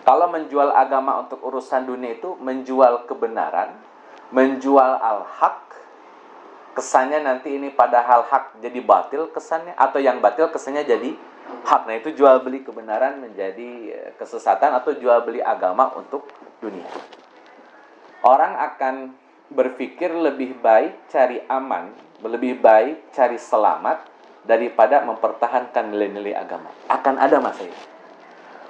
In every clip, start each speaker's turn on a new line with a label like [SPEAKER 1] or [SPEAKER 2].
[SPEAKER 1] Kalau menjual agama untuk urusan dunia itu menjual kebenaran, menjual al-haq, kesannya nanti ini padahal hak jadi batil kesannya, atau yang batil kesannya jadi hak. Nah itu jual beli kebenaran menjadi kesesatan, atau jual beli agama untuk dunia. Orang akan berpikir lebih baik cari aman, lebih baik cari selamat daripada mempertahankan nilai-nilai agama. Akan ada masa itu.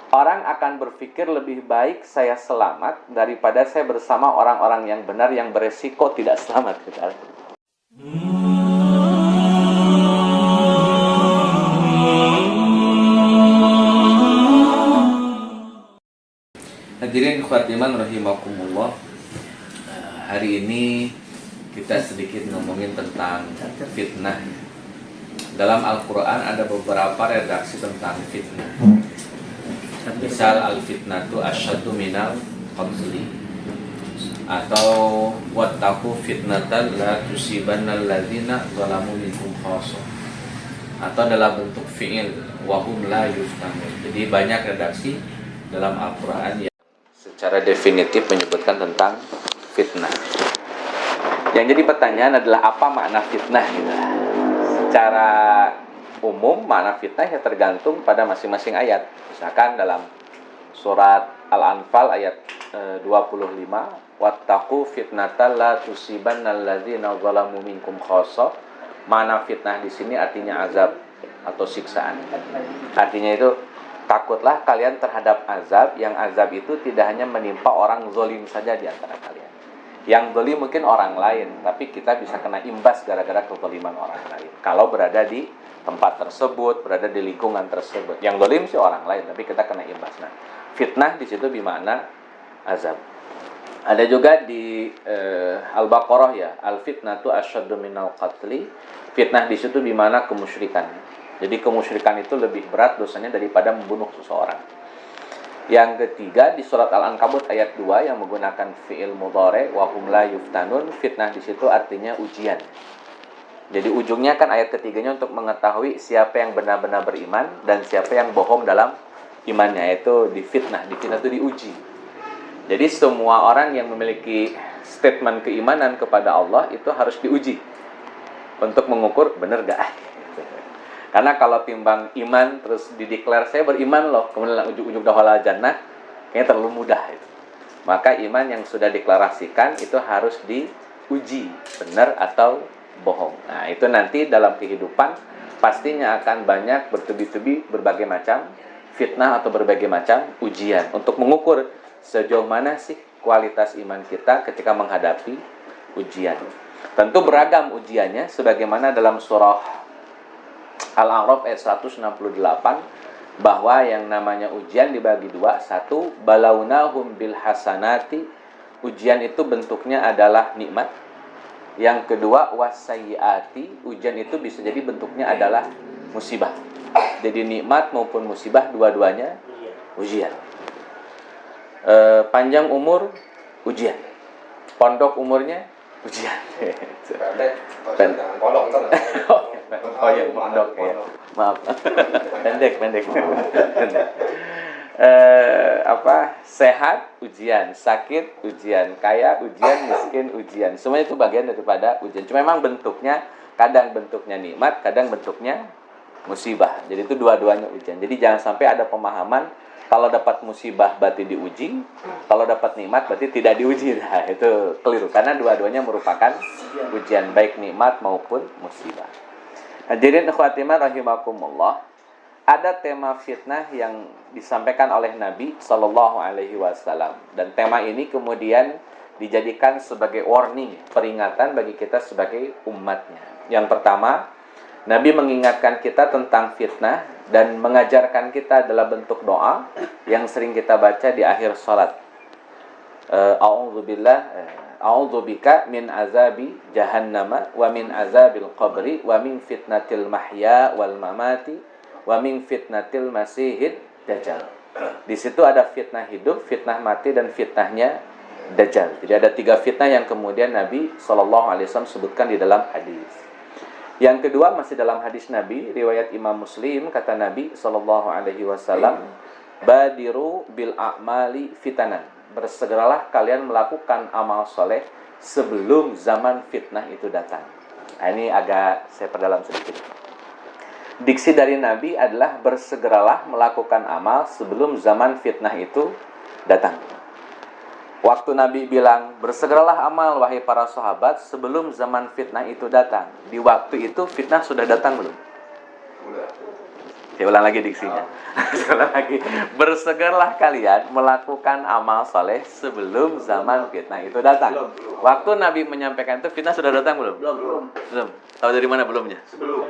[SPEAKER 1] Orang akan berpikir lebih baik saya selamat daripada saya bersama orang-orang yang benar yang beresiko tidak selamat. Hadirin khatiman rahimakumullah. Hari ini kita sedikit ngomongin tentang fitnah. Dalam Al-Quran ada beberapa redaksi tentang fitnah. Misal al-fitnatu asyaddu minal qatli, atau wattaqu fitnatan la tusibannal ladzina zalamu minkum khassah, atau dalam bentuk fi'il wa hum la yuftanun. Jadi banyak redaksi dalam Al-Quran yang secara definitif menyebutkan tentang fitnah. Yang jadi pertanyaan adalah apa makna fitnah gitu. Secara umum makna fitnah ya tergantung pada masing-masing ayat. Misalkan dalam surat Al-Anfal ayat 25, wattaqu fitnatal la tusibannal ladzina zalamu minkum khassah. Makna fitnah di sini artinya azab atau siksaan. Artinya itu takutlah kalian terhadap azab, yang azab itu tidak hanya menimpa orang zalim saja di antara kalian. Yang zalim mungkin orang lain, tapi kita bisa kena imbas gara-gara kezaliman orang lain. Kalau berada di tempat tersebut, berada di lingkungan tersebut. Yang zalim sih orang lain, tapi kita kena imbas. Nah, fitnah di situ bermakna azab. Ada juga di Al-Baqarah ya, al-fitnatu asyaddu minal qatli. Fitnah di situ bermakna kemusyrikan. Jadi kemusyrikan itu lebih berat dosanya daripada membunuh seseorang. Yang ketiga di surat Al-Ankabut ayat 2 yang menggunakan fi'il mudhari wa hum la yuftanun. Fitnah di situ artinya ujian. Jadi ujungnya kan ayat ketiganya untuk mengetahui siapa yang benar-benar beriman dan siapa yang bohong dalam imannya, yaitu di fitnah. Di fitnah itu diuji. Jadi semua orang yang memiliki statement keimanan kepada Allah itu harus diuji untuk mengukur benar gak. Karena kalau timbang iman terus dideklar saya beriman loh, kemudian ujung-ujung dahala jannah, kayaknya terlalu mudah itu. Maka iman yang sudah deklarasikan itu harus diuji benar atau bohong. Nah, itu nanti dalam kehidupan pastinya akan banyak bertubi-tubi berbagai macam fitnah atau berbagai macam ujian untuk mengukur sejauh mana sih kualitas iman kita ketika menghadapi ujian. Tentu beragam ujiannya, sebagaimana dalam surah Al-A'raf ayat 168 bahwa yang namanya ujian dibagi dua. Satu, balaunahum bil hasanati, ujian itu bentuknya adalah nikmat. Yang kedua, wasayyiati, ujian itu bisa jadi bentuknya adalah musibah. Jadi nikmat maupun musibah dua-duanya ujian. Panjang umur ujian, pondok umurnya ujian. Oh ya, pondok ya. Maaf. pendek. Sehat ujian, sakit ujian, kaya ujian, miskin ujian. Semuanya itu bagian daripada ujian. Cuma memang bentuknya kadang bentuknya nikmat, kadang bentuknya musibah. Jadi itu dua-duanya ujian. Jadi jangan sampai ada pemahaman kalau dapat musibah berarti diuji, kalau dapat nikmat berarti tidak diuji. Nah, itu keliru karena dua-duanya merupakan ujian, baik nikmat maupun musibah. Hadirin ikhwatiman rahimakumullah. Ada tema fitnah yang disampaikan oleh Nabi Sallallahu Alaihi Wasallam, dan tema ini kemudian dijadikan sebagai warning, peringatan bagi kita sebagai umatnya. Yang pertama, Nabi mengingatkan kita tentang fitnah dan mengajarkan kita dalam bentuk doa yang sering kita baca di akhir salat. A'udzubika min azabi jahannama wa min azabil qabri wa min fitnatil mahya wal mamati wa min fitnatil masihid dajjal. Di situ ada fitnah hidup, fitnah mati, dan fitnahnya dajjal. Jadi ada 3 fitnah yang kemudian Nabi SAW sebutkan di dalam hadis. Yang kedua masih dalam hadis Nabi, riwayat Imam Muslim, kata Nabi SAW, Badiru bil a'mali fitanan. Bersegeralah kalian melakukan amal soleh sebelum zaman fitnah itu datang. Nah, ini agak saya perdalam sedikit. Diksi dari Nabi adalah bersegeralah melakukan amal sebelum zaman fitnah itu datang. Waktu Nabi bilang, bersegeralah amal wahai para sahabat sebelum zaman fitnah itu datang. Di waktu itu fitnah sudah datang belum? Saya ulang lagi diksinya. Saya ulang lagi. Bersegeralah kalian melakukan amal soleh sebelum zaman fitnah itu datang. Waktu Nabi menyampaikan itu, fitnah sudah datang belum? Belum. Tahu dari mana belumnya? Sebelum.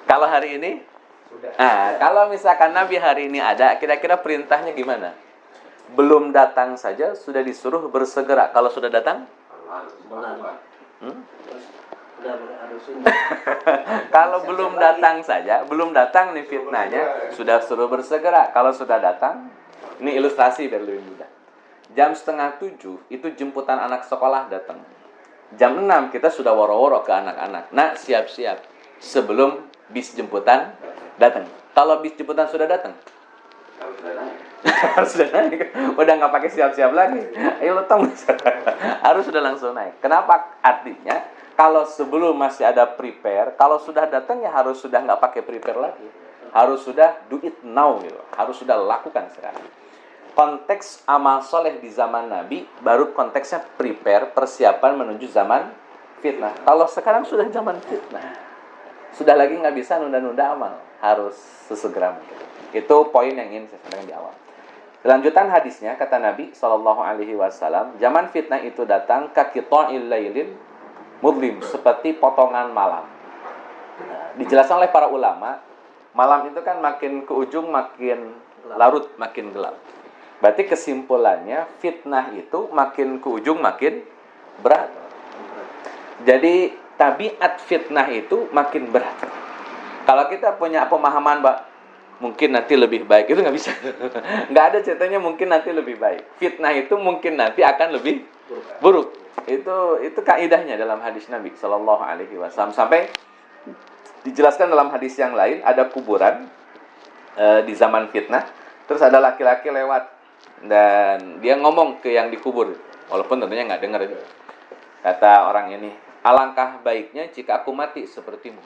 [SPEAKER 1] Kalau hari ini? Sudah. Nah, kalau misalkan Nabi hari ini ada, kira-kira perintahnya gimana? Belum datang saja sudah disuruh bersegera. Kalau sudah datang? Kalau belum datang saja, belum datang nih fitnahnya, sudah suruh bersegera. Kalau sudah datang, ini ilustrasi biar lebih mudah. Jam 6:30 itu jemputan anak sekolah datang. Jam 6 kita sudah woro-woro ke anak-anak. Nah, siap-siap sebelum bis jemputan datang. Kalau bis jemputan sudah datang, harus sudah naik. Udah nggak pakai siap-siap lagi. Ayo lo tong. Harus sudah langsung naik. Kenapa? Artinya kalau sebelum masih ada prepare, kalau sudah datang ya harus sudah nggak pakai prepare lagi. Harus sudah do it now gitu. Harus sudah lakukan sekarang. Konteks amal soleh di zaman Nabi baru konteksnya prepare, persiapan menuju zaman fitnah. Kalau sekarang sudah zaman fitnah, sudah lagi nggak bisa nunda-nunda amal. Harus sesegera mungkin. Itu poin yang ingin saya sampaikan di awal. Lanjutan hadisnya, kata Nabi SAW, zaman fitnah itu datang kaqita'il lailin mudlim, seperti potongan malam. Nah, dijelaskan oleh para ulama, malam itu kan makin ke ujung makin larut, makin gelap. Berarti kesimpulannya fitnah itu makin ke ujung makin berat. Jadi tabiat fitnah itu makin berat. Kalau kita punya pemahaman, Mbak, mungkin nanti lebih baik, itu nggak bisa. Nggak ada ceritanya mungkin nanti lebih baik. Fitnah itu mungkin nanti akan lebih buruk. Itu kaidahnya dalam hadis Nabi Shallallahu Alaihi Wasallam. Sampai dijelaskan dalam hadis yang lain, ada kuburan di zaman fitnah. Terus ada laki-laki lewat dan dia ngomong ke yang dikubur, walaupun tentunya nggak dengar itu. Kata orang ini, alangkah baiknya jika aku mati sepertimu.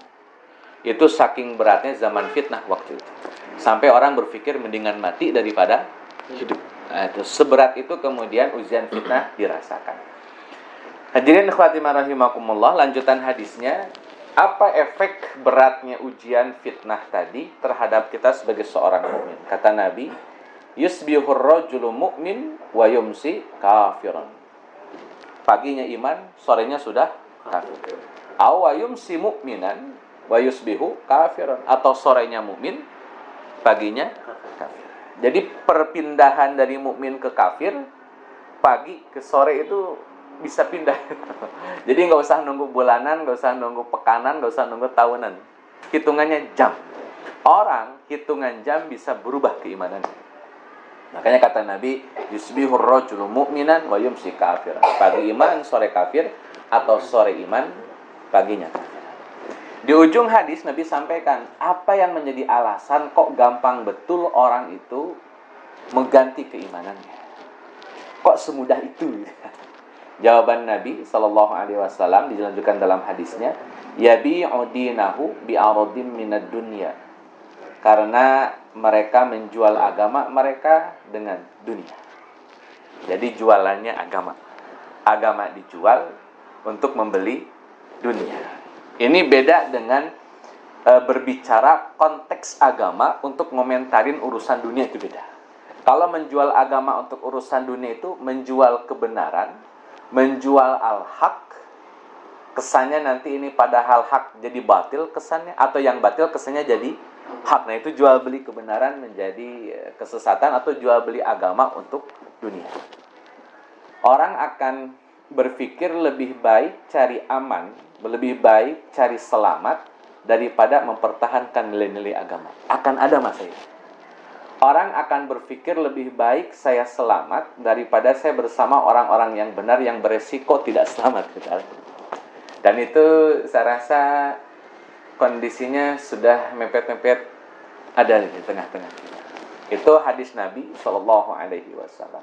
[SPEAKER 1] Itu saking beratnya zaman fitnah waktu itu. Sampai orang berpikir mendingan mati daripada hidup. Nah, itu seberat itu kemudian ujian fitnah dirasakan. Hadirin khawatimah rahimakumullah, lanjutan hadisnya, apa efek beratnya ujian fitnah tadi terhadap kita sebagai seorang mukmin? Kata Nabi, yusbihur rajulu mu'min wa yumsi kafirun. Paginya iman, sorenya sudah kafir. Aw yumsi mu'minan wa yusbihu kafirun, atau sorenya mukmin, paginya kafir. Jadi perpindahan dari mukmin ke kafir, pagi ke sore itu bisa pindah. Jadi nggak usah nunggu bulanan, nggak usah nunggu pekanan, nggak usah nunggu tahunan. Hitungannya jam. Orang hitungan jam bisa berubah keimanannya. Makanya kata Nabi, yusbihur rajulu mu'minan wa yumsi kafiran. Pagi iman, sore kafir, atau sore iman, paginya kafir. Di ujung hadis Nabi sampaikan, apa yang menjadi alasan kok gampang betul orang itu mengganti keimanannya? Kok semudah itu? Jawaban Nabi SAW dilanjutkan dalam hadisnya, yabi'u dinahu bi'aradin minad dunya. Karena mereka menjual agama mereka dengan dunia. Jadi jualannya agama. Agama dijual untuk membeli dunia. Ini beda dengan berbicara konteks agama untuk ngomentarin urusan dunia, itu beda. Kalau menjual agama untuk urusan dunia itu menjual kebenaran, menjual al-haq, kesannya nanti ini padahal hak jadi batil kesannya, atau yang batil kesannya jadi hak. Nah, itu jual beli kebenaran menjadi kesesatan, atau jual beli agama untuk dunia. Orang akan berpikir lebih baik cari aman, lebih baik cari selamat daripada mempertahankan nilai-nilai agama. Akan ada masa itu. Orang akan berpikir lebih baik saya selamat daripada saya bersama orang-orang yang benar yang beresiko tidak selamat. Dan itu saya rasa kondisinya sudah mepet-mepet Ada di tengah-tengah kita. Itu hadis Nabi Shallallahu Alaihi Wasallam.